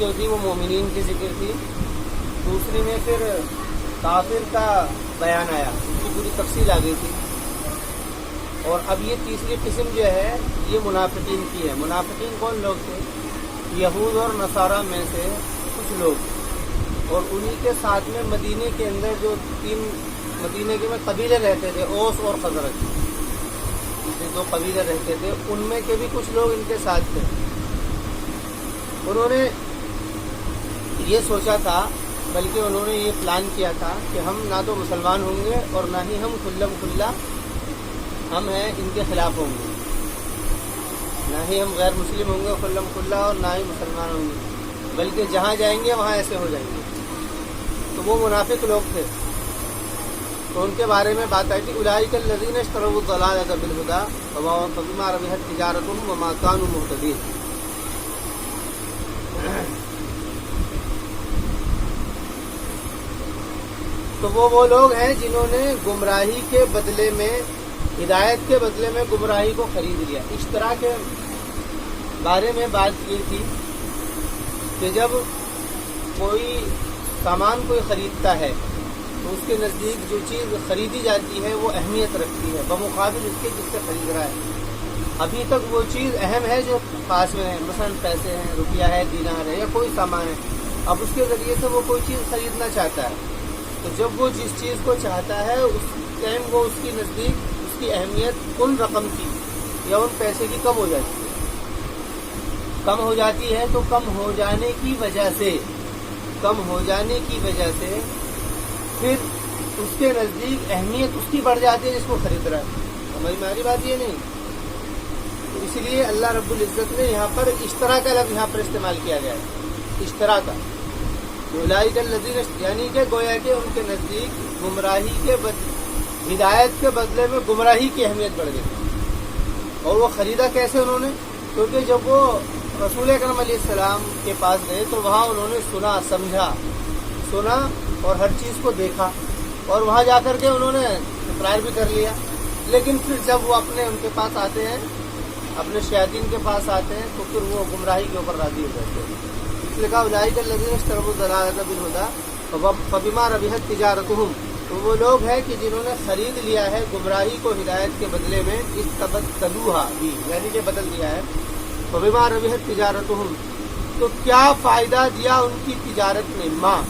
جو تھی وہ مومنین کی ذکر تھی، دوسری میں پھر کافر کا بیان آیا، اس کی پوری تفصیل آ گئی تھی، اور اب یہ تیسری قسم جو ہے یہ منافقین کی ہے۔ منافقین کون لوگ تھے؟ یہود اور نصارہ میں سے کچھ لوگ، اور انہی کے ساتھ میں مدینے کے اندر جو مدینے کے میں قبیلے رہتے تھے، اوس اور خزرج، دو قبیلے رہتے تھے، ان میں کے بھی کچھ لوگ ان کے ساتھ تھے۔ انہوں نے یہ سوچا تھا، بلکہ انہوں نے یہ پلان کیا تھا کہ ہم نہ تو مسلمان ہوں گے اور نہ ہی ہم کھلم کھلا ہم ہیں ان کے خلاف ہوں گے، نہ ہی ہم غیر مسلم ہوں گے کھلم کھلا اور نہ ہی مسلمان ہوں گے، بلکہ جہاں جائیں گے وہاں ایسے ہو جائیں گے۔ تو وہ منافق لوگ تھے، تو ان کے بارے میں بات آئی تھی، اولئک الذین اشتروا الضلالۃ بالہدی فبما ربحت تجارتہم وما کانوا مہتدین۔ تو وہ لوگ ہیں جنہوں نے گمراہی کے بدلے میں، ہدایت کے بدلے میں گمراہی کو خرید لیا۔ اشترا کے بارے میں بات کی تھی کہ جب کوئی سامان کوئی خریدتا ہے تو اس کے نزدیک جو چیز خریدی جاتی ہے وہ اہمیت رکھتی ہے بمقابل اس کے جس سے خرید رہا ہے۔ ابھی تک وہ چیز اہم ہے جو پاس میں ہے، مثلا پیسے ہیں، روپیہ ہے، دینار ہے، یا کوئی سامان ہے، اب اس کے ذریعے سے وہ کوئی چیز خریدنا چاہتا ہے، تو جب وہ جس چیز کو چاہتا ہے اس ٹائم وہ اس کی نزدیک اس کی اہمیت ان رقم کی یا ان پیسے کی کم ہو جاتی ہے، کم ہو جاتی ہے، تو کم ہو جانے کی وجہ سے پھر اس کے نزدیک اہمیت اس کی بڑھ جاتی ہے جس کو خرید رہا ہے۔ سمجھ میں آ رہی بات؟ یہ نہیں، تو اس لیے اللہ رب العزت نے یہاں پر اشترا کا لفظ یہاں پر استعمال کیا گیا ہے، اشترا کا، اولئک الذین، یعنی کہ گویا کہ ان کے نزدیک گمراہی کے ہدایت کے بدلے میں گمراہی کی اہمیت بڑھ گئی۔ اور وہ خریدا کیسے انہوں نے؟ کیونکہ جب وہ رسول اکرم علیہ السلام کے پاس گئے تو وہاں انہوں نے سنا اور ہر چیز کو دیکھا، اور وہاں جا کر کے انہوں نے اقرار بھی کر لیا، لیکن پھر جب وہ ان کے پاس آتے ہیں، اپنے شیاطین کے پاس آتے ہیں، تو پھر وہ گمراہی کے اوپر راضی ہو جاتے ہیں۔ اس لیے کہا اولئک الذین اشتروا الضلالۃ بالہدی فبما ربحت تجارتہم، تو وہ لوگ ہیں کہ جنہوں نے خرید لیا ہے گمراہی کو ہدایت کے بدلے میں، استبدلوہا بھی، یعنی کہ بدل دیا ہے، فبما ربحت تجارتہم، تو کیا فائدہ دیا ان کی تجارت نے، ماں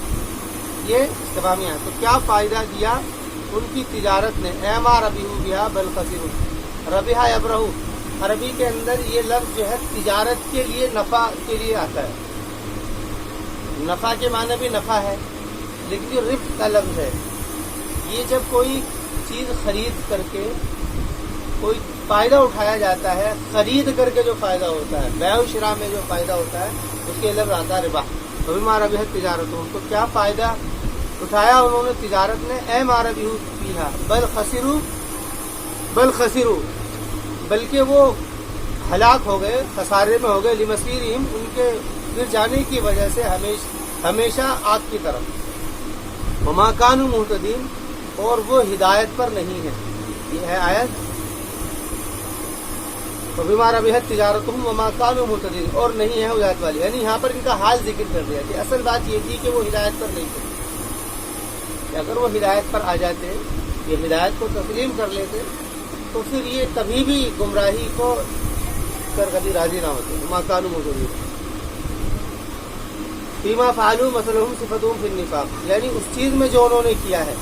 یہ استفہامیہ ہے، تو کیا فائدہ دیا ان کی تجارت نے، اے ما ربحوا بہا بل خسروا، ربح یبرح، عربی کے اندر یہ لفظ جو ہے تجارت کے لیے، نفع کے لیے آتا ہے، نفع کے معنی بھی نفع ہے، لیکن یہ ربح کا لفظ ہے، یہ جب کوئی چیز خرید کر کے کوئی فائدہ اٹھایا جاتا ہے، خرید کر کے جو فائدہ ہوتا ہے، بیع و شراء میں جو فائدہ ہوتا ہے اس کے لفظ آتا ہے ربح۔ فبما ربحت تجارتہم، تو کیا فائدہ اٹھایا انہوں نے تجارت نے، اے ما ربحوا فیہا بل خسروا، بلکہ وہ ہلاک ہو گئے، خسارے میں ہو گئے، لمصیرہم، ان کے گر جانے کی وجہ سے ہمیشہ آگ کی طرف، وما کانوا مہتدین، اور وہ ہدایت پر نہیں ہے۔ یہ ہے آیت، فبما ربحت تجارتہم وما کانوا مہتدین، اور نہیں ہے ہدایت والی، یعنی یہاں پر ان کا حال ذکر کر دیا کہ اصل بات یہ تھی کہ وہ ہدایت پر نہیں تھے، کہ اگر وہ ہدایت پر آ جاتے، یہ ہدایت کو تسلیم کر لیتے، تو پھر یہ کبھی بھی گمراہی کو کر کبھی راضی نہ ہوتے، وما کانوا مہتدین۔ فیما فعلوا مثلہم صفتہم فی النفاق، یعنی اس چیز میں جو انہوں نے کیا ہے۔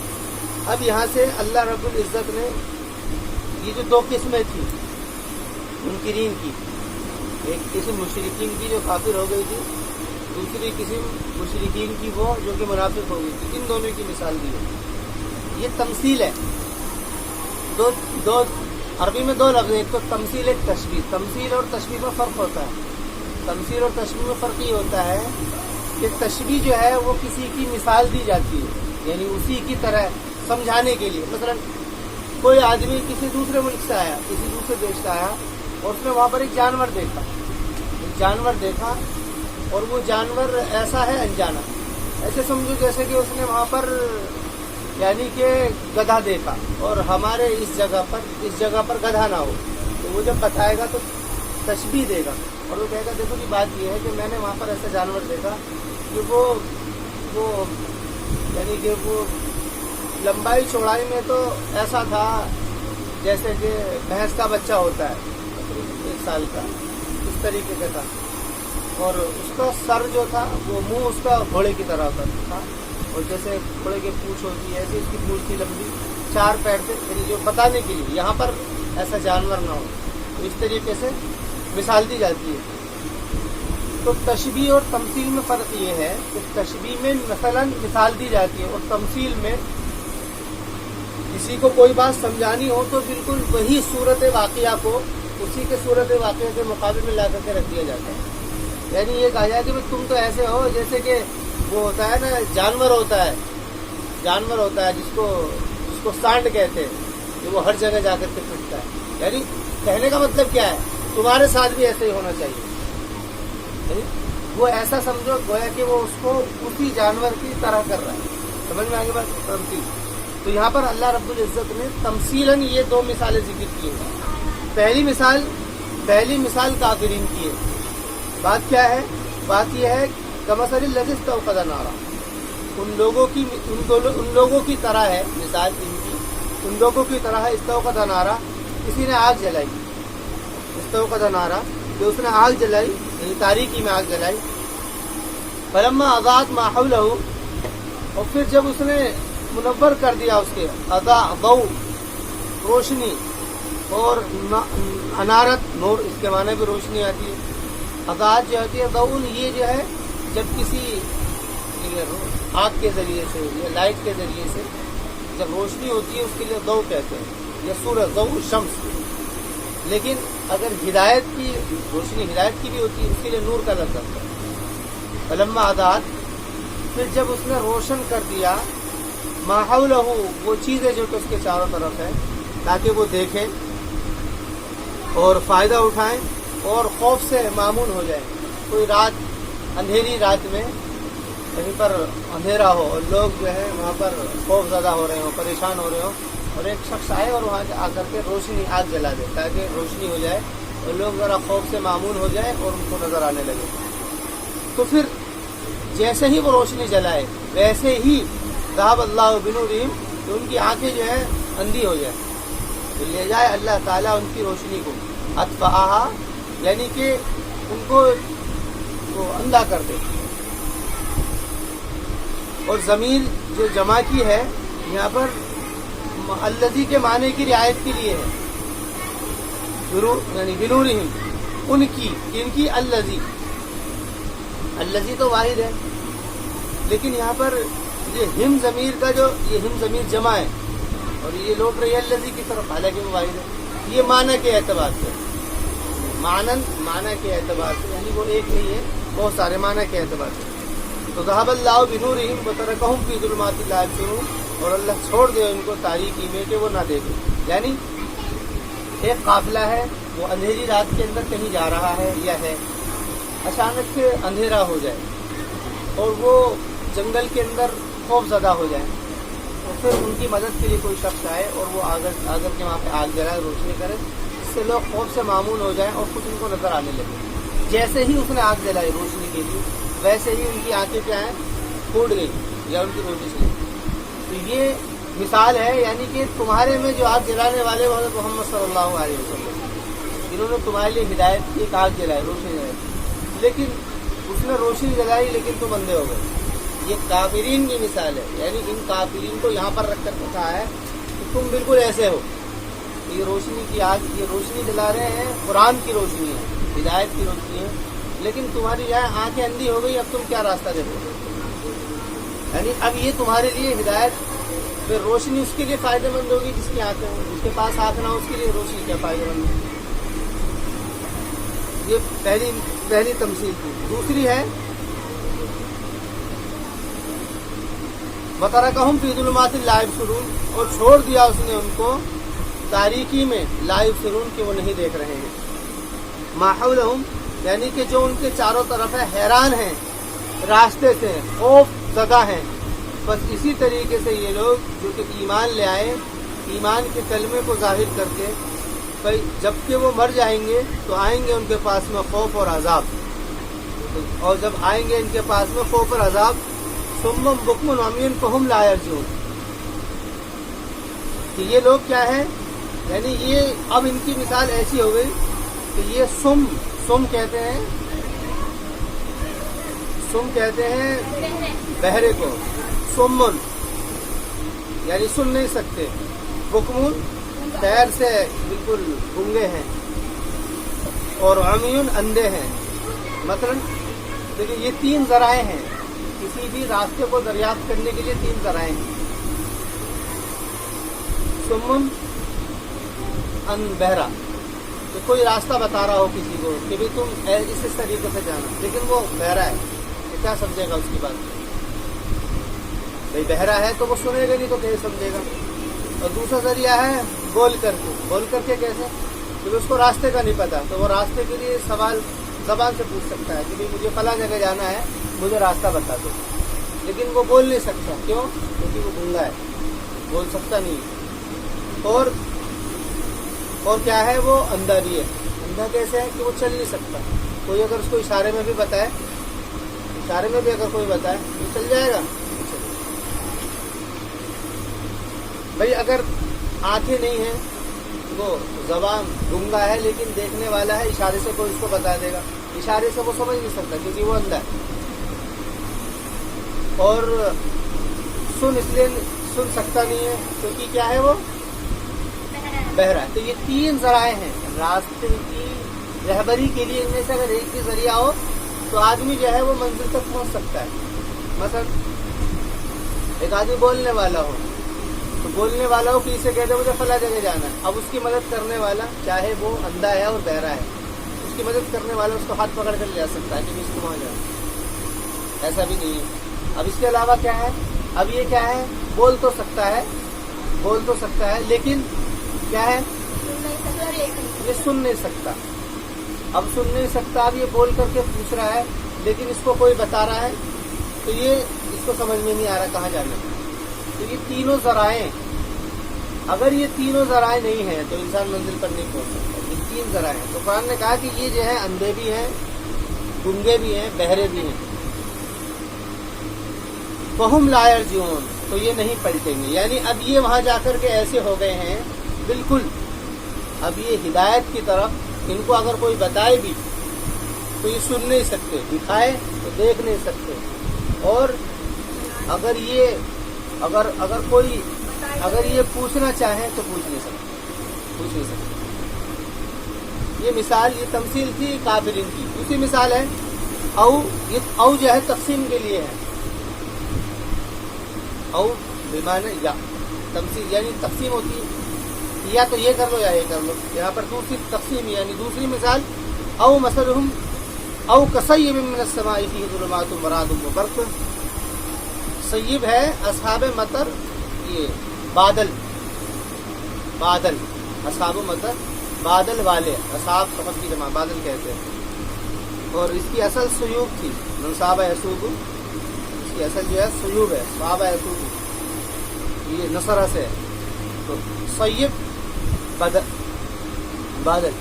اب یہاں سے اللہ رب العزت نے یہ جو دو قسمیں تھیں منکرین کی، ایک قسم مشرکین کی جو کافر ہو گئی تھی، دوسری قسم مشرکین کی وہ جو کہ منافق ہو گئی تھی، ان دونوں کی مثال دی ہے۔ یہ تمثیل ہے، دو عربی میں دو لفظ ہیں، ایک تو تمثیل، ایک تشبیہ۔ تمثیل اور تشبیہ میں فرق ہوتا ہے، تمثیل اور تشبیہ میں فرق یہ ہوتا ہے کہ تشبیہ جو ہے وہ کسی کی مثال دی جاتی ہے، یعنی اسی کی طرح سمجھانے کے لیے۔ مثلا کوئی آدمی کسی دوسرے ملک سے آیا، کسی دوسرے دیش سے آیا، اور اس نے وہاں پر ایک جانور دیکھا، اور وہ جانور ایسا ہے انجانا، ایسے سمجھو جیسے کہ اس نے وہاں پر یعنی کہ گدھا دیکھا، اور ہمارے اس جگہ پر گدھا نہ ہو، تو وہ جب بتائے گا تو تشبیہ دے گا، اور وہ کہے گا دیکھو کہ بات یہ ہے کہ میں نے وہاں پر ایسا جانور دیکھا کہ وہ یعنی کہ وہ لمبائی چوڑائی میں تو ایسا تھا جیسے کہ بھینس کا بچہ ہوتا ہے 1 سال کا، اس طریقے کا تھا، اور اس کا سر جو تھا وہ منہ اس کا گھوڑے کی طرح ہوتا تھا، اور جیسے گھوڑے کی پونچھ ہوتی ہے ایسی اس کی پونچھ تھی لمبی، 4 پیر تھے، یعنی جو بتانے کے لیے یہاں پر ایسا جانور نہ ہو، تو اس طریقے سے مثال دی جاتی ہے۔ تو تشبیہ اور تمثیل میں فرق یہ ہے کہ تشبیہ میں مثلا مثال دی جاتی ہے، اور تمثیل میں کسی کو کوئی بات سمجھانی ہو تو بالکل وہی صورت واقعہ کو اسی کے صورت واقعہ کے مقابلے میں لا کر کے رکھ دیا جاتا ہے۔ یعنی یہ کہا جائے کہ تم تو ایسے ہو جیسے کہ وہ ہوتا ہے نا، جانور ہوتا ہے جس کو سانڈ کہتے ہیں، جو وہ ہر جگہ جا کر کے پھرتا ہے۔ یعنی کہنے کا مطلب کیا ہے، تمہارے ساتھ بھی ایسے ہی ہونا چاہیے، یعنی وہ ایسا سمجھو گویا کہ وہ اس کو اسی جانور کی طرح کر رہا ہے۔ سمجھ میں آگے بات؟ تمثیل۔ تو یہاں پر اللہ رب العزت نے تمثیلاً یہ 2 مثالیں ذکر کی ہیں۔ پہلی مثال کافرین کی ہے۔ بات کیا ہے؟ بات یہ ہے کمثل الذی استوقد نارا، ان لوگوں کی طرح ہے مثال ان کی، ان لوگوں کی طرح ہے استوقد نارا، کسی نے آگ جلائی، استوقد نارا کہ اس نے آگ جلائی، یعنی تاریکی میں آگ جلائی، فلما اضاءت ما حولہ، اور پھر جب اس نے منور کر دیا اس کے اضاء ضوء روشنی، اور انارت نور، اس کے معنی بھی روشنی آتی ہے۔ اضاءت جو ہوتی ہے ضوء، یہ جو ہے جب کسی آگ کے ذریعے سے یا لائٹ کے ذریعے سے جب روشنی ہوتی ہے اس کے لیے ضوء کہتے ہیں، یا سورج ضوء الشمس۔ لیکن اگر ہدایت کی روشنی ہدایت کی بھی ہوتی ہے اس کے لیے نور کا لفظ آتا ہے۔ فلما اضاءت، پھر جب اس نے روشن کر دیا ما حولہ، وہ چیزیں جو کہ اس کے چاروں طرف ہیں، تاکہ وہ دیکھیں اور فائدہ اٹھائیں اور خوف سے معمون ہو جائیں۔ کوئی رات، اندھیری رات میں کہیں پر اندھیرا ہو اور لوگ جو ہے وہاں پر خوف زدہ ہو رہے ہوں، پریشان ہو رہے ہوں، اور ایک شخص آئے اور وہاں آ کر کے روشنی آگ جلا دے تاکہ روشنی ہو جائے اور لوگ ذرا خوف سے معمون ہو جائے اور ان کو نظر آنے لگے۔ تو پھر جیسے ہی وہ روشنی جلائے ویسے ہی ذهب اللہ بنورہم، تو ان کی آنکھیں جو ہے اندھی ہو جائے، تو لے جائے اللہ تعالیٰ ان کی روشنی کو، اطفاہا، یعنی کہ ان کو وہ اندھا کر دے۔ اور ضمیر جو جمع کی ہے یہاں پر الذی کے معنی کی رعایت کے لیے ہے، یعنی بنورہم، ان کی الذی تو واحد ہے، لیکن یہاں پر یہ ہم ضمیر کا جو یہ ہم ضمیر جمع ہے اور یہ لوٹ رہی ہے الذی کی طرف، حالانکہ وہ واحد ہے۔ یہ معنی کے اعتبار سے، معنی کے اعتبار سے، یعنی وہ ایک نہیں ہے، بہت سارے معنی کے اعتبار سے۔ تو ذهب اللہ بنورہم وترکہم فی ظلمات لا یبصرون، اور اللہ چھوڑ دے ان کو تاریکی میں کہ وہ نہ دیکھیں۔ یعنی ایک قافلہ ہے، وہ اندھیری رات کے اندر کہیں جا رہا ہے یا ہے، اچانک سے اندھیرا ہو جائے اور وہ جنگل کے اندر خوف زدہ ہو جائے، اور پھر ان کی مدد کے لیے کوئی شخص آئے اور وہ آگر کے وہاں پہ آگ جلائے، روشنی کرے، اس سے لوگ خوف سے معمول ہو جائیں اور کچھ ان کو نظر آنے لگے۔ جیسے ہی اس نے آگ جلائی روشنی کے لیے ویسے ہی ان کی آنکھیں کیا ہیں، پھوٹ گئی یا ان کی روشنی چلی۔ تو یہ مثال ہے، یعنی کہ تمہارے میں جو آگ جلانے والے وہ حضرت محمد صلی اللہ علیہ وسلم، جنہوں نے تمہارے لیے ہدایت کی ایک آگ جلائی، روشنی جلائی، لیکن اس نے روشنی جلائی لیکن تم اندھے ہو گئے۔ یہ کافرین کی مثال ہے، یعنی ان کافرین کو یہاں پر رکھ کر کہا ہے کہ تم بالکل ایسے ہو، یہ روشنی کی آگ، یہ روشنی جلا رہے ہیں، قرآن کی روشنی ہے، ہدایت کی روشنی ہے، لیکن تمہاری یہاں آنکھیں اندھی ہو گئی، اب تم کیا راستہ دیکھو گے؟ یعنی اب یہ تمہارے لیے ہدایت، پھر روشنی اس کے لیے فائدہ مند ہوگی جس کی آنکھیں ہوں، جس کے پاس آنکھ نہ ہو اس کے لیے روشنی کیا فائدہ مند ہوگی؟ یہ پہلی تمثیل تھی۔ دوسری ہے وَتَرَكَهُمْ فِي ظُلُمَاتٍ لَا يُبْصِرُونَ، اور چھوڑ دیا اس نے ان کو تاریکی میں، لا یبصرون، کہ وہ نہیں دیکھ رہے ہیں، ما حولہم، یعنی کہ جو ان کے چاروں طرف ہے، حیران ہیں راستے سے، خوف زدہ ہیں۔ بس اسی طریقے سے یہ لوگ جو کہ ایمان لے آئے، ایمان کے کلمے کو ظاہر کر کے جبکہ وہ مر جائیں گے تو آئیں گے ان کے پاس میں خوف اور عذاب، اور جب آئیں گے ان کے پاس میں خوف اور عذاب، صم بکم عمی فہم لا یرجعون، کہ یہ لوگ کیا ہیں، یعنی یہ اب ان کی مثال ایسی ہو گئی کہ یہ سم کہتے ہیں بہرے کو، سمن یعنی سن نہیں سکتے، بکمن پیر سے بالکل گنگے ہیں، اور عمیون اندھے ہیں۔ مثلا دیکھیں یہ 3 ذرائع ہیں، کسی بھی راستے کو دریافت کرنے کے لیے 3 ذرائع ہیں، سمن بہرا، کہ کوئی راستہ بتا رہا ہو کسی کو کہ بھی تم اس طریقے سے جانا، لیکن وہ بہرا ہے، تو کیا سمجھے گا اس کی بات؟ بھائی بہرا ہے تو وہ سنے گا نہیں تو کیسے سمجھے گا؟ اور دوسرا ذریعہ ہے بول کر کے کیسے؟ جب اس کو راستے کا نہیں پتا تو وہ راستے کے لیے سوال زبان سے پوچھ سکتا ہے کہ بھائی مجھے فلاں جگہ جانا ہے، مجھے راستہ بتا دو، لیکن وہ بول نہیں سکتا، کیوں؟ کیونکہ وہ گنگا ہے، بول سکتا نہیں۔ اور کیا ہے، وہ اندھا بھی ہے۔ اندھا کیسے ہے کہ وہ چل نہیں سکتا، کوئی اگر اس کو اشارے میں بھی بتائے، اشارے میں بھی اگر کوئی بتائے تو چل جائے گا۔ بھائی اگر آنکھیں نہیں ہیں، وہ زبان گنگا ہے لیکن دیکھنے والا ہے، اشارے سے کوئی اس کو بتا دے گا، اشارے سے وہ سمجھ نہیں سکتا کیونکہ وہ اندھا ہے۔ اور اس لیے سن سکتا نہیں ہے کیونکہ کیا ہے، وہ بہرا ہے۔ تو یہ 3 ذرائع ہیں راستے کی رہبری کے لیے، ان میں سے اگر ایک بھی ذریعہ ہو تو آدمی جو ہے وہ منزل تک پہنچ سکتا ہے۔ مثلا ایک آدمی بولنے والا ہو تو بولنے والا ہو کسی سے کہتے مجھے فلاں جگہ جانا ہے، اب اس کی مدد کرنے والا چاہے وہ اندھا ہے اور بہرا ہے، اس کی مدد کرنے والا اس کو ہاتھ پکڑ کر لے جا سکتا ہے کہ اس کو وہاں جانا، ایسا بھی نہیں ہے۔ اب اس کے علاوہ کیا ہے، اب یہ کیا ہے، بول تو سکتا ہے لیکن کیا ہے، یہ سن نہیں سکتا۔ اب سن نہیں سکتا، اب یہ بول کر کے پوچھ رہا ہے لیکن اس کو کوئی بتا رہا ہے تو یہ اس کو سمجھ میں نہیں آ رہا کہاں جانا ہے۔ تو یہ تینوں ذرائع، اگر یہ تینوں ذرائع نہیں ہیں تو انسان منزل پر نہیں پہنچ سکتا۔ یہ 3 ذرائع ہیں۔ تو قرآن نے کہا کہ یہ جو ہے اندھے بھی ہیں، گنگے بھی ہیں، بہرے بھی ہیں، فہم لا یرجعون، تو یہ نہیں پلٹیں گے، یعنی اب یہ وہاں جا کر کے ایسے ہو گئے ہیں بالکل، اب یہ ہدایت کی طرف ان کو اگر کوئی بتائے بھی تو یہ سن نہیں سکتے، دکھائے تو دیکھ نہیں سکتے، اور اگر یہ پوچھنا چاہیں تو پوچھ نہیں سکتے۔ یہ مثال، یہ تمثیل تھی کافرین کی، اسی مثال ہے او جو ہے تقسیم کے لیے ہے، او بمعنی یا، تمثیل یعنی تقسیم ہوتی ہے، یا تو یہ کر لو یا یہ کر لو۔ یہاں پر دوسری تقسیم یعنی دوسری مثال، او مثلہم او کصیب من السماء فیہ ظلمات ورعد وبرق، سیب ہے اصحاب مطر، یہ بادل، اصحاب مطر بادل والے، اصحاب صحب کی جمع بادل کہتے ہیں، اور اس کی اصل سیوب تھی، منصابہ یسوب، اس کی اصل جو ہے سیوب ہے، صحابہ یسوب، یہ نصرہ سے، تو سیب بادل،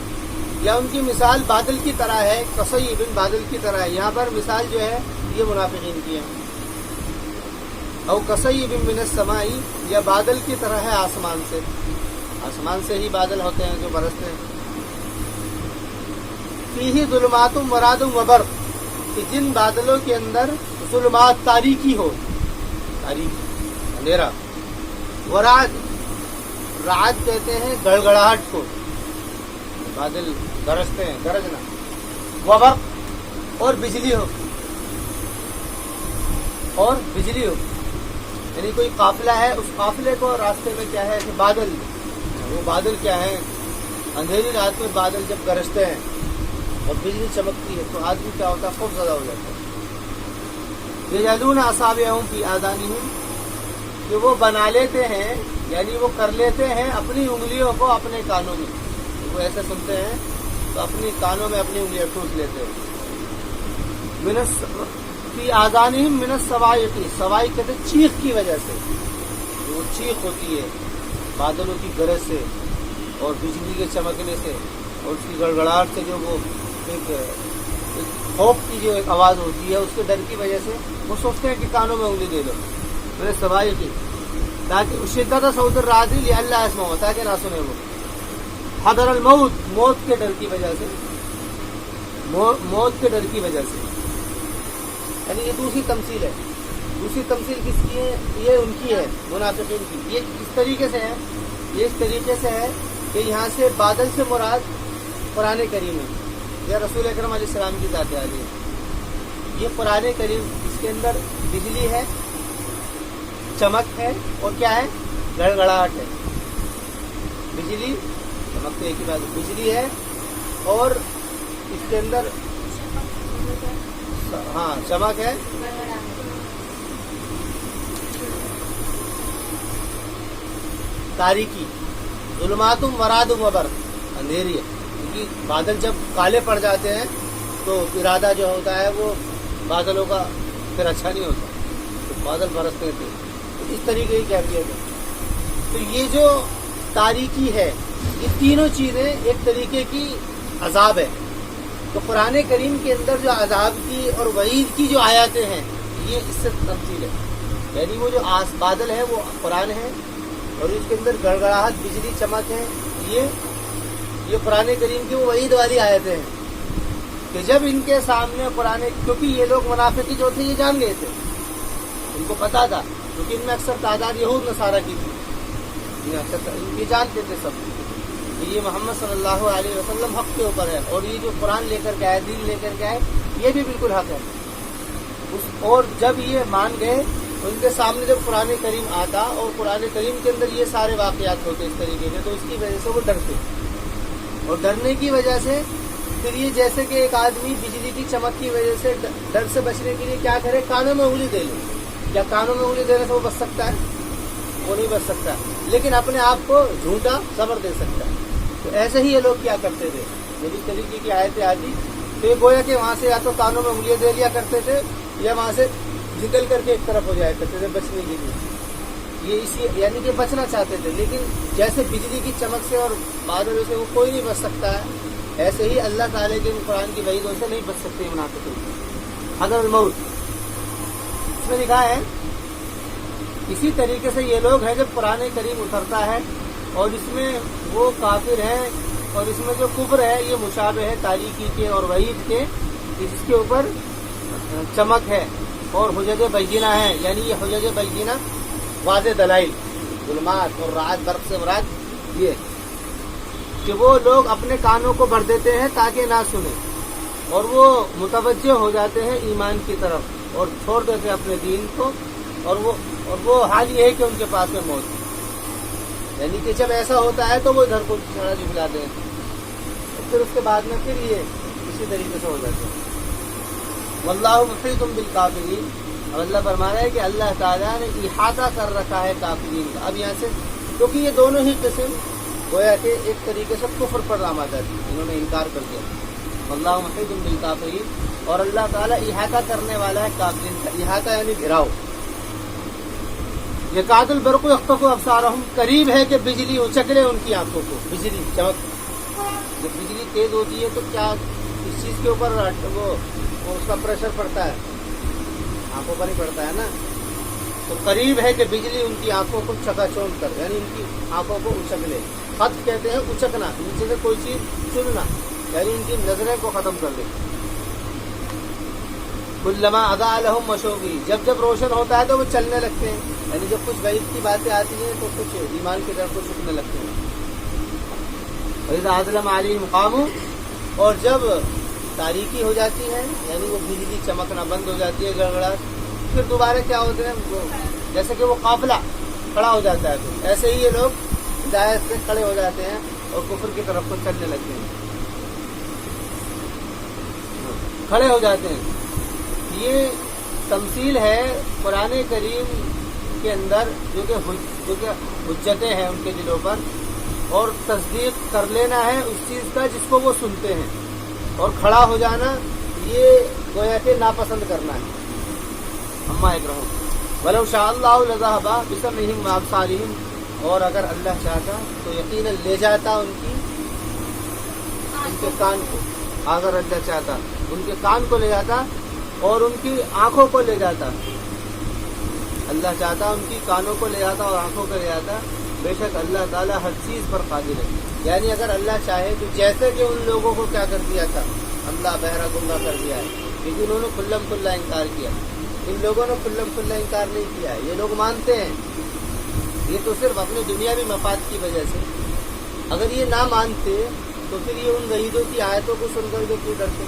یا ان کی مثال بادل کی طرح ہے، کصیب بادل کی طرح ہے۔ یہاں پر مثال جو ہے یہ منافقین کی ہے، او کصیب من السماء، یا بادل کی طرح ہے آسمان سے ہی بادل ہوتے ہیں جو برستے ہیں، فیہ ظلمات ورعد وبرق، کہ جن بادلوں کے اندر ظلمات تاریکی ہو، اندھیرا، ورعد، رعد کہتے ہیں گڑگڑاہٹ کو، بادل گرجتے ہیں، گرجنا، وبرق، اور بجلی ہو، یعنی کوئی قافلہ ہے، اس قافلے کو راستے میں کیا ہے کہ بادل، وہ بادل کیا ہے، اندھیری رات میں بادل جب گرجتے ہیں اور بجلی چمکتی ہے تو آدمی کیا ہوتا ہے، خوف زدہ ہو جاتا ہے۔ یجعلون اصابعهم فی آذانہم، کہ وہ بنا لیتے ہیں، یعنی وہ کر لیتے ہیں اپنی انگلیوں کو اپنے کانوں میں، وہ ایسے سنتے ہیں تو اپنی کانوں میں اپنی انگلیاں ٹھوس لیتے ہیں، فی آذانہم من الصواعق، صواعق کہتے ہیں چیخ کی وجہ سے، وہ چیخ ہوتی ہے بادلوں کی گرج سے، اور بجلی کے چمکنے سے اور اس کی گڑگڑاہٹ سے جو وہ ایک خوف کی جو ایک آواز ہوتی ہے، اس کے ڈر کی وجہ سے وہ سوچتے ہیں کہ کانوں میں انگلی دے دو. میں نے سوال کی تاکہ شدت صوت الرعد لئلا يسمعوا، تاکہ نہ سنے وہ. حضر الموت، موت کے ڈر کی وجہ سے، موت کے ڈر کی وجہ سے. یعنی یہ دوسری تمثیل ہے. دوسری تمثیل کس کی ہے؟ یہ ان کی ہے، منافقین کی. یہ اس طریقے سے ہے، یہ اس طریقے سے ہے کہ یہاں سے بادل سے مراد قرآن کریم ہے یا رسول اکرم علیہ السلام کی ذات عالی ہے. یہ قرآن کریم، اس کے اندر بجلی ہے، چمک ہے، اور کیا ہے؟ گڑگڑاہٹ ہے. بجلی چمک تو ایک ہی بات، بجلی ہے اور اس کے اندر ہاں چمک ہے. تاریکی، ظلماتم ورعدم وبرق، اندھیری ہے. کیونکہ بادل جب کالے پڑ جاتے ہیں تو ارادہ جو ہوتا ہے وہ بادلوں کا پھر اچھا نہیں ہوتا، تو بادل برستے تھے. تو اس طریقے کی کیفیت ہے. تو یہ جو تاریکی ہے، یہ تینوں چیزیں ایک طریقے کی عذاب ہے. تو قرآن کریم کے اندر جو عذاب کی اور وعید کی جو آیاتیں ہیں، یہ اس سے تفصیل ہے. یعنی وہ جو بادل ہے وہ قرآن ہے، اور اس کے اندر گڑگڑاہٹ، بجلی، چمک ہے، یہ قرآن کریم کی وہ وعید والی آیتیں ہیں کہ جب ان کے سامنے قرآن، کیونکہ یہ لوگ منافقی جو تھے یہ جان گئے تھے، ان کو پتا تھا، کیونکہ ان میں اکثر تعداد یہود نصارہ کی تھی، یہ جانتے تھے سب کہ یہ محمد صلی اللہ علیہ وسلم حق کے اوپر ہے، اور یہ جو قرآن لے کر کے آئے، دین لے کر کے آئے، یہ بھی بالکل حق ہے. اور جب یہ مان گئے، ان کے سامنے جب قرآن کریم آتا اور قرآن کریم کے اندر یہ سارے واقعات ہوتے اس طریقے سے، تو اس کی وجہ سے وہ ڈرتے، اور ڈرنے کی وجہ سے پھر یہ جیسے کہ ایک آدمی بجلی کی چمک کی وجہ سے ڈر سے بچنے کے لیے کیا کرے؟ کانوں میں انگلی دے لے. کیا کانوں میں انگلی دینے سے وہ بچ سکتا ہے؟ وہ نہیں بچ سکتا، لیکن اپنے آپ کو جھوٹا صبر دے سکتا ہے. تو ایسے ہی یہ لوگ کیا کرتے تھے، جب اس طریقے کی آیتیں آتی تو یہ گویا کہ وہاں سے یا تو کانوں میں انگلیاں دے لیا کرتے تھے، یا وہاں سے نکل کر کے ایک طرف ہو جایا کرتے تھے بچنے کے لیے. یہ اسی یعنی کہ بچنا چاہتے تھے، لیکن جیسے بجلی کی چمک سے اور بادلوں سے وہ کوئی نہیں بچ سکتا ہے، ایسے ہی اللہ تعالیٰ کے قرآن کی وعیدوں سے نہیں بچ سکتے منافقین. حضر الموت اس میں لکھا ہے. اسی طریقے سے یہ لوگ ہیں جب قرآن کریم اترتا ہے اور اس میں وہ کافر ہیں اور اس میں جو کفر ہے یہ مشابہ ہے تاریکی کے اور وعید کے، اس کے اوپر چمک ہے اور حجج بینہ ہے. یعنی یہ حجج بینہ واضح دلائل، ظلمات اور رعد برق سے مراد یہ کہ وہ لوگ اپنے کانوں کو بھر دیتے ہیں تاکہ نہ سنیں، اور وہ متوجہ ہو جاتے ہیں ایمان کی طرف اور چھوڑ دیتے ہیں اپنے دین کو، اور وہ حال یہ ہے کہ ان کے پاس میں موت ہے. یعنی کہ جب ایسا ہوتا ہے تو وہ ادھر کو چڑھا جھلاتے ہیں، اور پھر اس کے بعد میں پھر یہ اسی طریقے سے ہو جاتے ہیں. واللہ محیط بالکافرین، اور اللہ فرما رہا ہے کہ اللہ تعالیٰ نے احاطہ کر رکھا ہے کافرین کا. اب یہاں سے کیونکہ یہ دونوں ہی قسم گویا کہ ایک طریقے سے کفر پر آمادہ تھی، انہوں نے انکار کر دیا. واللہ محیط بالکافرین، اور اللہ تعالیٰ احاطہ کرنے والا ہے کافرین کا. احاطہ یعنی گھراؤ. یکاد البرق یخطف ابصارہم، قریب ہے کہ بجلی اچک لے ان کی آنکھوں کو. بجلی چمک، جب بجلی تیز ہوتی ہے تو کیا اس چیز کے اوپر وہ اس کا پریشر پڑتا ہے، آنکھوں پر ہی پڑتا ہے نا. تو قریب ہے کہ بجلی ان کی آنکھوں کو چکا چوند کر، یعنی ان کی آنکھوں کو اچک لے. خطف کہتے ہیں اچکنا، نیچے سے کوئی چیز چننا، یعنی ان کی نظریں کو ختم کر دے. کلما اضاء لهم مشوا به، جب جب روشن ہوتا ہے تو وہ چلنے لگتے ہیں. یعنی جب کچھ غیب کی باتیں آتی ہیں تو کچھ ایمان کی طرف کو جھکنے لگتے ہیں. وَإِذَا أَظْلَمَ عَلَيْهِمْ قَامُوا، اور جب تاریکی ہو جاتی ہے یعنی وہ بجلی چمکنا بند ہو جاتی ہے، گڑگڑاہٹ، پھر دوبارہ کیا ہوتے ہیں، جیسے کہ وہ قافلہ کھڑا ہو جاتا ہے، تو ایسے ہی یہ لوگ ہدایت سے کھڑے ہو جاتے ہیں اور کفر کی طرف کو چلنے لگتے ہیں، کھڑے ہو جاتے ہیں. یہ تمثیل ہے قرآن کریم کے اندر جو کہ حجتیں ہیں ان کے دلوں پر، اور تصدیق کر لینا ہے اس چیز کا جس کو وہ سنتے ہیں، اور کھڑا ہو جانا یہ گویا کہ ناپسند کرنا ہے. اما اکرہم ولو شاء اللہ لذهب بسمعهم وابصارهم، اور اگر اللہ چاہتا تو یقیناً لے جاتا ان کے کان کو. اگر اللہ چاہتا ان کے کان کو لے جاتا اور ان کی آنکھوں کو لے جاتا. اللہ چاہتا ان کی کانوں کو لے جاتا اور آنکھوں کو لے جاتا. بے شک اللہ تعالیٰ ہر چیز پر قادر ہے. یعنی اگر اللہ چاہے تو جیسے کہ ان لوگوں کو کیا کر دیا تھا, اللہ بہرا گمراہ کر دیا ہے, لیکن انہوں نے کھلم کھلا انکار کیا. ان لوگوں نے کھلم کھلا انکار نہیں کیا ہے. یہ لوگ مانتے ہیں, یہ تو صرف اپنی دنیاوی مفاد کی وجہ سے. اگر یہ نہ مانتے تو پھر یہ ان وعیدوں کی آیتوں کو سن کر کے کیوں ڈرتے؟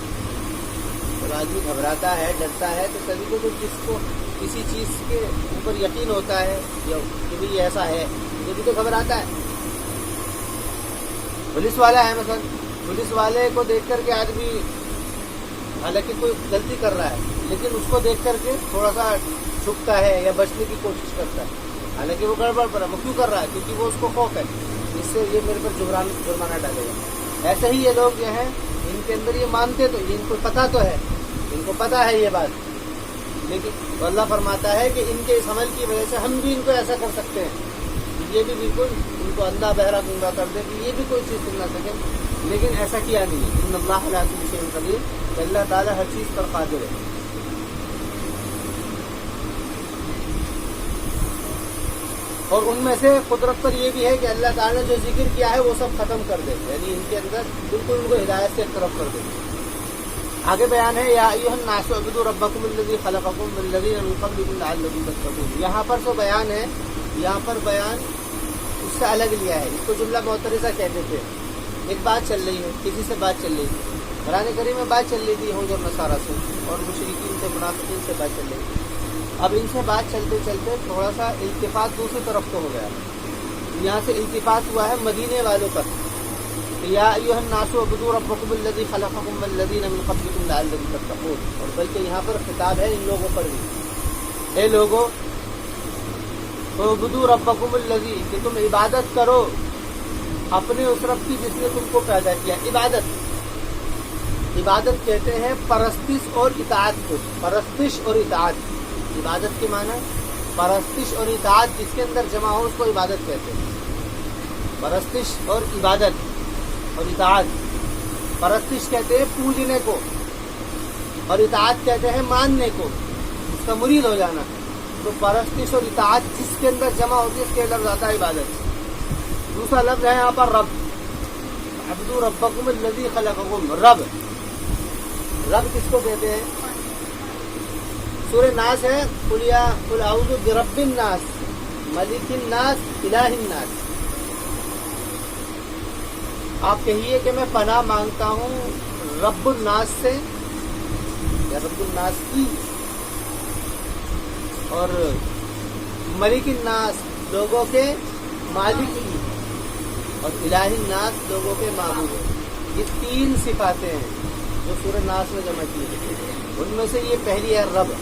جب آدمی گھبراتا ہے, ڈرتا ہے, تو سبھی کو جس کو کسی چیز کے اوپر یقین ہوتا ہے یا کہ بھی ایسا ہے, یہ بھی تو گھبراتا ہے. پولیس والا ہے مثلا, پولیس والے کو دیکھ کر کے آدمی حالانکہ کوئی غلطی کر رہا ہے لیکن اس کو دیکھ کر کے تھوڑا سا چھپتا ہے یا بچنے کی کوشش کرتا ہے, حالانکہ وہ گڑبڑ پر ہے. وہ کیوں کر رہا ہے؟ کیونکہ وہ اس کو خوف ہے, اس سے یہ میرے پر جرمانہ ڈالے گا. ایسے ہی یہ لوگ جو ہیں ان کے اندر یہ مانتے تو ان کو پتہ تو ہے, ان کو پتہ ہے یہ بات, لیکن اللہ فرماتا ہے کہ ان کے اس عمل کی وجہ سے ہم بھی ان کو ایسا کر سکتے ہیں. یہ بھی بالکل ان کو اندھا بہرا گنگا کر دے کہ یہ بھی کوئی چیز سن نہ سکے, لیکن ایسا کیا نہیں ہے. ان اللہ علی کل شیء قدیر, کہ اللہ تعالیٰ ہر چیز پر قادر ہے. اور ان میں سے قدرت پر یہ بھی ہے کہ اللہ تعالیٰ نے جو ذکر کیا ہے وہ سب ختم کر دے, یعنی ان کے اندر بالکل ان کو ہدایت سے طرف کر دے. آگے بیان ہے یا ایھا الناس اعبدوا ربکم الذی خلقکم والذین من قبلکم لعلکم تتقون. یہاں پر تو بیان ہے, یہاں پر بیان اس سے الگ لیا ہے. اس کو جملہ معترضہ کہتے تھے. ایک بات چل رہی ہے, کسی سے بات چل رہی تھی, قرآن کریم میں بات چل رہی تھی یہود اور نصارہ سے, اور مشرکین سے, منافقین سے بات چل رہی تھی. اب ان سے بات چلتے چلتے تھوڑا سا التفات دوسری طرف کو ہو گیا. یہاں سے التفات ہوا ہے مدینے والوں پر. یا ایھا الناس اعبدوا ربکم الذی خلقکم والذین من قبلکم لعلکم تتقون. اور بلکہ یہاں پر خطاب ہے ان لوگوں پر بھی, اے لوگوں اعبدوا ربکم الذی, کہ تم عبادت کرو اپنے اس رب کی جس نے تم کو پیدا کیا. عبادت کہتے ہیں پرستش اور اطاعت کو. پرستش اور اطاعت, عبادت کے معنی پرستش اور اطاعت جس کے اندر جمع ہو اس کو عبادت کہتے ہیں. پرستش اور عبادت اور اطاعت. پرستش کہتے ہیں پوجنے کو, اور اطاعت کہتے ہیں ماننے کو, اس کا مرید ہو جانا. تو پرستش اور اطاعت جس کے اندر جمع ہوتی ہے اس کے لفظ آتا ہے عبادت. دوسرا لفظ ہے یہاں پر رب. اعبدوا ربکم الذی خلقکم. رب, رب کس کو کہتے ہیں؟ سورہ ناس ہے, قل اعوذ برب الناس ملک الناس الہ الناس. آپ کہیے کہ میں پناہ مانگتا ہوں رب الناس سے یا رب الناس کی, اور ملک الناس لوگوں کے مالک کی, اور الہ الناس لوگوں کے معبود. یہ تین صفاتیں ہیں جو سورہ ناس میں جمع کی ہیں. ان میں سے یہ پہلی ہے رب.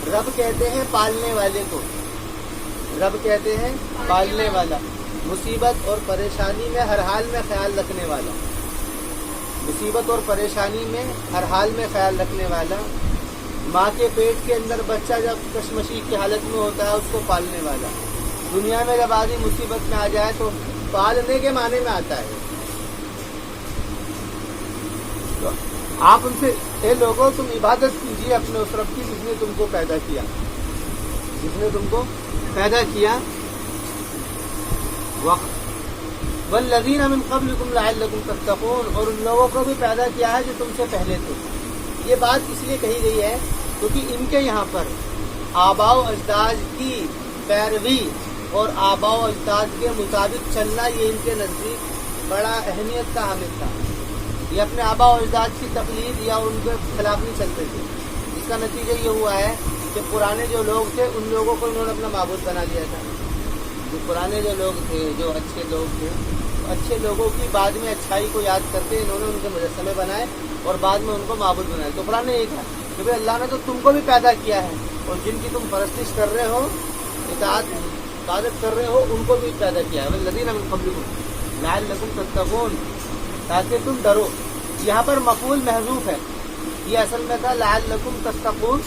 رب کہتے ہیں پالنے والے کو. رب کہتے ہیں پالنے والا, مصیبت اور پریشانی میں ہر حال میں خیال رکھنے والا. مصیبت اور پریشانی میں ہر حال میں خیال رکھنے والا. ماں کے پیٹ کے اندر بچہ جب کشمکش کی حالت میں ہوتا ہے اس کو پالنے والا. دنیا میں جب آدمی مصیبت میں آ جائے تو پالنے کے معنی میں آتا ہے. تو آپ ان سے, اے لوگوں تم عبادت کیجیے اپنے اس رب کی جس نے تم کو پیدا کیا, جس نے تم کو پیدا کیا. والذین من قبلکم لعلکم تتقون. اور ان لوگوں کو بھی پیدا کیا ہے جو تم سے پہلے تھے. یہ بات اس لیے کہی گئی ہے کیونکہ ان کے یہاں پر آباء و اجداد کی پیروی اور آباء و اجداد کے مطابق چلنا یہ ان کے نزدیک بڑا اہمیت کا حامل تھا. یہ اپنے آباء و اجداد کی تقلید یا ان کے خلاف نہیں چلتے تھے. اس کا نتیجہ یہ ہوا ہے کہ پرانے جو لوگ تھے ان لوگوں کو انہوں نے اپنا معبود بنا لیا تھا. جو پرانے جو لوگ تھے, جو اچھے لوگ تھے, اچھے لوگوں کی بعد میں اچھائی کو یاد کرتے انہوں نے ان کے مجسمے بنائے اور بعد میں ان کو معبود بنائے. تو قرآن نے یہ کہا کہ بھائی اللہ نے تو تم کو بھی پیدا کیا ہے, اور جن کی تم پرستش کر رہے ہو, عبادت کر رہے ہو, ان کو بھی پیدا کیا ہے. والذین من قبلکم لعلکم تتقون, تاکہ تم ڈرو. یہاں پر مفعول محذوف ہے. یہ اصل میں تھا لعلکم تتقون,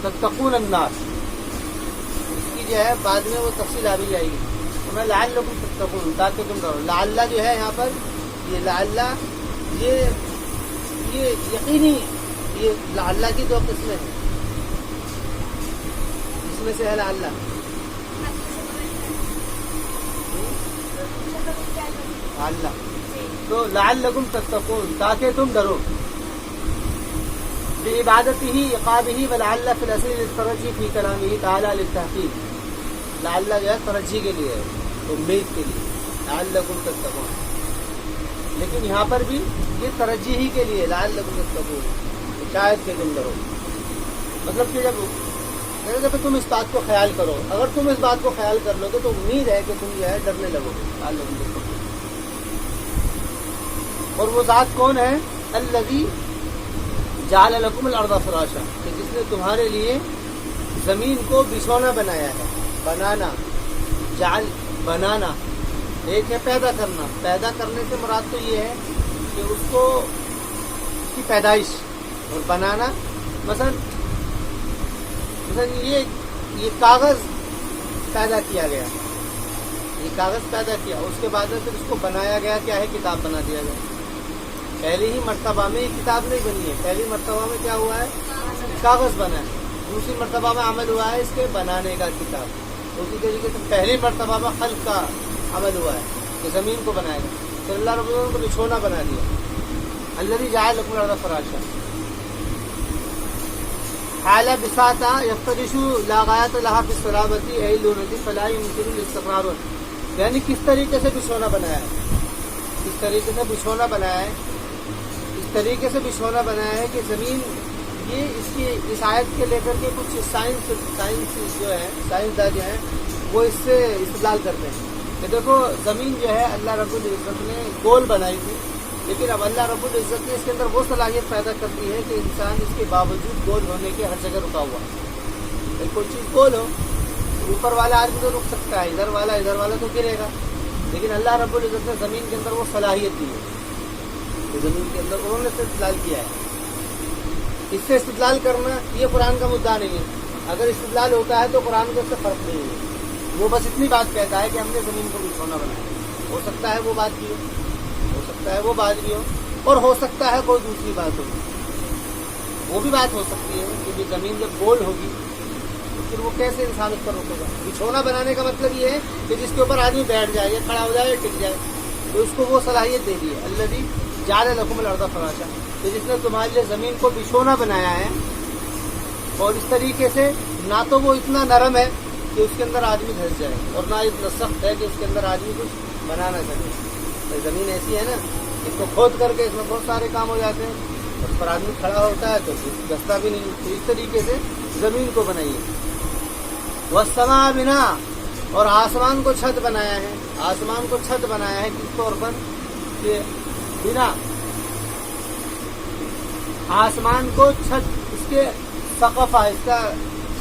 تتقون الناس. اس کی جو ہے بعد میں وہ تفصیل آ بھی جائے گی. میں لعلکم تتقون تاکہ تم ڈرو. لعل جو ہے یہاں پر یہ لعل یہ یقینی یہ لعل کی دو قسمیں ہیں. اس میں سے ہے لعل اللہ تو لعلکم تتقون تاکہ تم ڈرو. بعبادته عقابه ولعل في الاصل للترجي في كلامه تعالى للتحقيق. لعل جو ہے ترجی کے لیے ہے امید کے لیے لعلکم تتقون. لیکن یہاں پر بھی یہ ترجی ہی کے لیے لعلکم تتقون شاید کہ تم ڈرو. مطلب کہ جب تم اس بات کو خیال کرو اگر تم اس بات کو خیال کر لو گے تو امید ہے کہ تم جو ہے ڈرنے لگو گے. لعلکم تتقون. اور وہ ذات کون ہے؟ الذی جعل لکم الارض فراشا کہ جس نے تمہارے لیے زمین کو بچھونا بنایا ہے. بنانا جعل بنانا ایک ہے پیدا کرنا. پیدا کرنے سے مراد تو یہ ہے کہ اس کو اس کی پیدائش اور بنانا مثلا یہ کاغذ پیدا کیا گیا یہ کاغذ پیدا کیا اس کے بعد پھر اس کو بنایا گیا کیا ہے کتاب بنا دیا گیا. پہلی ہی مرتبہ میں یہ کتاب نہیں بنی ہے. پہلی مرتبہ میں کیا ہوا ہے کاغذ بنا ہے. دوسری مرتبہ میں عمل ہوا ہے اس کے بنانے کا کتاب. اسی طریقے سے پہلی مرتبہ میں خلق کا عمل ہوا ہے کہ زمین کو بنایا گیا. پھر اللہ رب العالمین کو بچھونا بنا دیا. الذی جعل لکم الارض فراشا حال بساطا یفترش لا غایۃ لها فی الصلابۃ ایلونۃ فلا یمکن الاستقرار. یعنی کس طریقے سے بچھونا بنایا ہے کس طریقے سے بچھونا بنایا ہے اس طریقے سے بچھونا بنایا ہے کہ زمین یہ اس آیت کے لے کر کے کچھ سائنس جو ہے سائنسداں جو ہیں وہ اس سے استدلال کرتے ہیں کہ دیکھو زمین جو ہے اللہ رب العزت نے گول بنائی تھی لیکن اب اللہ رب العزت نے اس کے اندر وہ صلاحیت پیدا کر دی ہے کہ انسان اس کے باوجود گول ہونے کے ہر جگہ رکا ہوا ہے. کوئی چیز گول ہو اوپر والا آدمی تو رک سکتا ہے ادھر والا تو گرے گا. لیکن اللہ رب العزت نے زمین کے اندر وہ صلاحیت دی ہے کہ زمین کے اندر انہوں نے استدلال کیا ہے. اس سے استدلال کرنا یہ قرآن کا مدعا نہیں ہے. اگر استدلال ہوتا ہے تو قرآن کے اس سے فرق نہیں ہے. وہ بس اتنی بات کہتا ہے کہ ہم نے زمین کو بچھونا بنایا. ہو سکتا ہے وہ بات بھی ہو سکتا ہے وہ بات بھی ہو اور ہو سکتا ہے کوئی دوسری بات ہوگی. وہ بھی بات ہو سکتی ہے کہ زمین جب گول ہوگی تو پھر وہ کیسے انسان اس پر روکے گا. بچھونا بنانے کا مطلب یہ ہے کہ جس کے اوپر آدمی بیٹھ جائے یا کھڑا ہو جائے یا ٹک جائے تو اس کو وہ صلاحیت دے دی ہے. الذی جعل لکم الارض فراشا کہ جس نے تمہارے لیے زمین کو بچھونا بنایا ہے اور اس طریقے سے نہ تو وہ اتنا نرم ہے کہ اس کے اندر آدمی دھس جائے اور نہ اتنا سخت ہے کہ اس کے اندر آدمی کچھ بنا نہ سکے. زمین ایسی ہے نا اس کو کھود کر کے اس میں بہت سارے کام ہو جاتے ہیں. اس پر آدمی کھڑا ہوتا ہے تو دستا بھی نہیں. تو اس طریقے سے زمین کو بنائیے. والسماء بنا اور آسمان کو چھت بنایا ہے. آسمان کو چھت بنایا ہے کس طور پر کہ بنا آسمان کو چھت اس کے سقفہ اس کا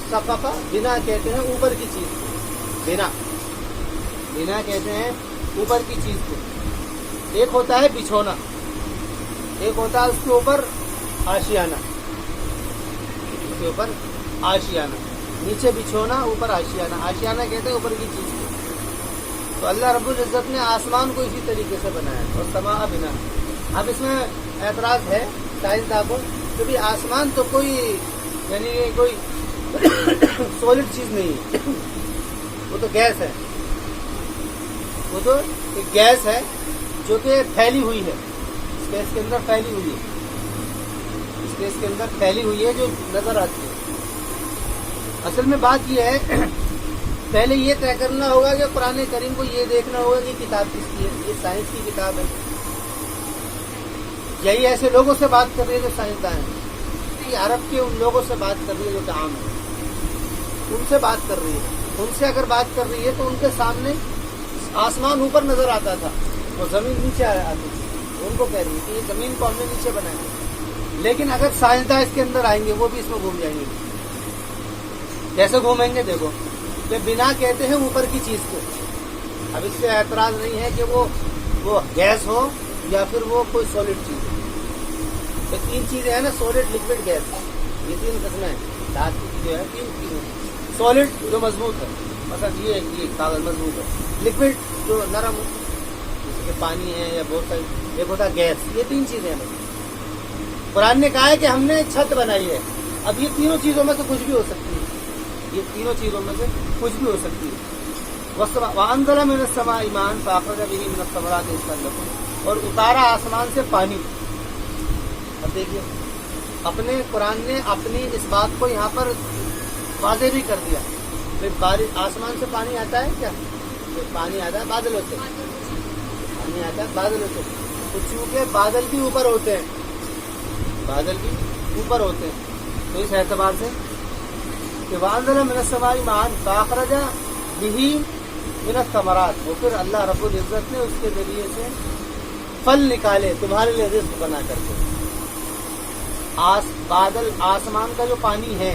سقفہ بنا کہتے ہیں اوپر کی چیز کو. بنا کہتے ہیں اوپر کی چیز کو. ایک ہوتا ہے بچھونا ایک ہوتا ہے اس کے اوپر آشیانہ. اس کے اوپر آشیانہ نیچے بچھونا اوپر آشیانہ. آشیانہ کہتے ہیں اوپر کی چیز کو. تو اللہ رب العزت نے آسمان کو اسی طریقے سے بنایا اور سماء بنا. اب اس میں اعتراض ہے سائنسداں کو کہ بھی آسمان تو کوئی یعنی کوئی سولڈ چیز نہیں ہے. وہ تو گیس ہے. وہ تو ایک گیس ہے جو کہ پھیلی ہوئی ہے اسپیس کے اندر پھیلی ہوئی ہے. اسپیس کے اندر پھیلی ہوئی ہے جو نظر آتی ہے. اصل میں بات یہ ہے پہلے یہ طے کرنا ہوگا کہ قرآن کریم کو یہ دیکھنا ہوگا کہ کتاب کس کی ہے. یہ سائنس کی کتاب ہے. یہی ایسے لوگوں سے بات کر رہی ہے جو سائنسداں ہیں. یہ عرب کے ان لوگوں سے بات کر رہی ہے جو کہ عام ہے. ان سے بات کر رہی ہے. ان سے اگر بات کر رہی ہے تو ان کے سامنے آسمان اوپر نظر آتا تھا اور زمین نیچے آتی تھی. ان کو کہہ رہی ہے کہ یہ زمین کو ہم نے نیچے بنایا. لیکن اگر سائنسداں اس کے اندر آئیں گے وہ بھی اس میں گھوم جائیں گے. کیسے گھومیں گے دیکھو کہ بنا کہتے ہیں اوپر کی چیز کو. اب اس سے اعتراض نہیں ہے کہ وہ گیس ہو یا پھر وہ کوئی سالڈ چیز ہو. تو تین چیزیں ہیں نا سالڈ لکوڈ گیس. یہ تین قسمیں ہیں. دھات کی جو ہے تین چیزیں. سالڈ جو مضبوط ہے مثلا یہ کاغذ مضبوط ہے. لکوڈ جو نرم ہو جیسے کہ پانی ہے یا بہت ساری, ایک ہوتا ہے گیس. یہ 3 چیزیں ہیں. قرآن نے کہا ہے کہ ہم نے چھت بنائی ہے. اب یہ تینوں چیزوں میں سے کچھ بھی ہو سکتی ہے. یہ تینوں چیزوں میں سے کچھ بھی ہو سکتی ہے. وَأَنزَلَ مِنَ السَّمَاءِ مَاءً فَأَخْرَجَ بِهِ مِنَ الثَّمَرَاتِ رِزْقًا لَكُمْ, اور اتارا آسمان سے پانی. اب دیکھیے اپنے قرآن نے اپنی اس بات کو یہاں پر واضح بھی کر دیا. بارش آسمان سے پانی آتا ہے کیا؟ پانی آتا ہے بادلوں سے. پانی آتا ہے بادلوں سے. تو چونکہ بادل بھی اوپر ہوتے ہیں, بادل بھی اوپر ہوتے ہیں, تو اس اعتبار سے کہ وَأَنزَلَ مِنَ السَّمَاءِ مَاءً فَأَخْرَجَ بِهِ مِنَ الثَّمَرَاتِ, اور پھر اللہ رب العزت نے اس کے ذریعے سے پھل نکالے تمہارے لیے رزق بنا کر کے. بادل آسمان کا جو پانی ہے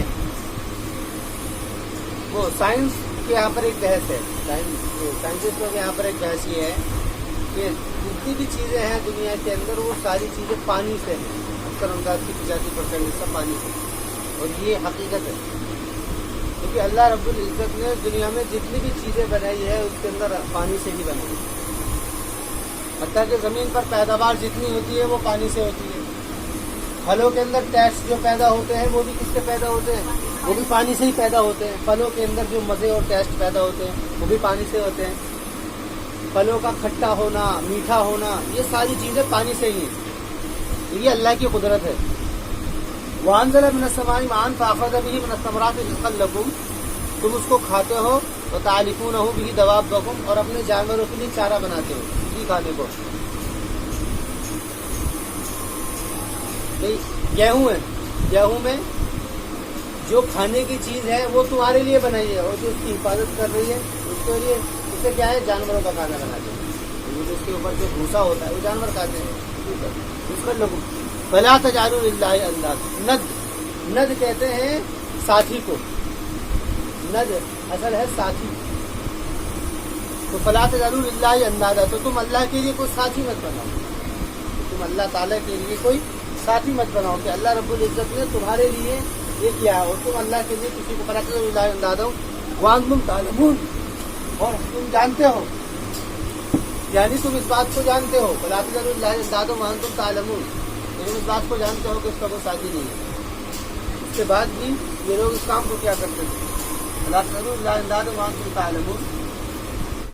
وہ سائنس کے یہاں پر ایک بحث ہے. سائنٹسٹوں کے یہاں پر ایک بحث یہ ہے کہ جتنی بھی چیزیں ہیں دنیا کے اندر وہ ساری چیزیں پانی سے ہیں. اکثر 80-85% حصہ پانی سے, اور یہ حقیقت ہے. کیونکہ اللہ رب العزت نے دنیا میں جتنی بھی چیزیں بنائی ہے اس کے اندر پانی سے ہی بنائی ہے. حتیٰ کہ زمین پر پیداوار جتنی ہوتی ہے وہ پانی سے ہوتی ہے. پھلوں کے اندر ٹیسٹ جو پیدا ہوتے ہیں وہ بھی کس سے پیدا ہوتے ہیں؟ وہ بھی پانی سے ہی پیدا ہوتے ہیں. پھلوں کے اندر جو مزے اور ٹیسٹ پیدا ہوتے ہیں وہ بھی پانی سے ہوتے ہیں. پھلوں کا کھٹا ہونا, میٹھا ہونا, یہ ساری چیزیں پانی سے ہی ہیں. یہ اللہ کی قدرت ہے. وَأَنزَلَ مِنَ السَّمَاءِ مَاءً فَأَخْرَجَ بِهِ مِنَ الثَّمَرَاتِ رِزْقًا لَكُمْ, تم اس کو کھاتے ہو. وَتَعْلِفُونَهُ بِهِ دَوَابَّكُمْ, اور اپنے جانوروں کے لیے چارہ بناتے ہو اسی کھانے کو. گیہوں ہے, گیہوں میں جو کھانے کی چیز ہے وہ تمہارے لیے بنائی ہے, اور جو اس کی حفاظت کر رہی ہے اس کے لیے اسے کیا ہے, جانوروں کا کھانا بناتے ہیں. اس کے اوپر جو بھوسا ہوتا ہے وہ جانور کھاتے ہیں. اس پر لوگوں فَلَا تَجْعَلُوا لِلَّهِ أَنْدَادًا, ند کہتے ہیں ساتھی کو. ند اصل ہے ساتھی. تو فَلَا تَجْعَلُوا لِلَّهِ أَنْدَادًا, تو تم اللہ کے لیے کوئی ساتھی مت بناؤ. تم اللہ تعالیٰ کے لیے کوئی ساتھی مت بناؤ کہ اللہ رب العزت نے تمہارے لیے یہ کیا ہے, اور تم اللہ کے لیے کسی کو فَلَا تَجْعَلُوا لِلَّهِ أَنْدَادًا وَأَنْتُمْ تَعْلَمُونَ, اور تم جانتے ہو, یعنی تم اس بات کو جانتے ہو. فَلَا تَجْعَلُوا لِلَّهِ أَنْدَادًا وَأَنْتُمْ تَعْلَمُونَ, لیکن اس بات کو جانتے ہو کہ اس کا کوئی ساتھی نہیں ہے. اس کے بعد بھی یہ لوگ اس کام کو کیا کرتے تھے؟ فَلَا تَجْعَلُوا لِلَّهِ أَنْدَادًا وَأَنْتُمْ تَعْلَمُونَ,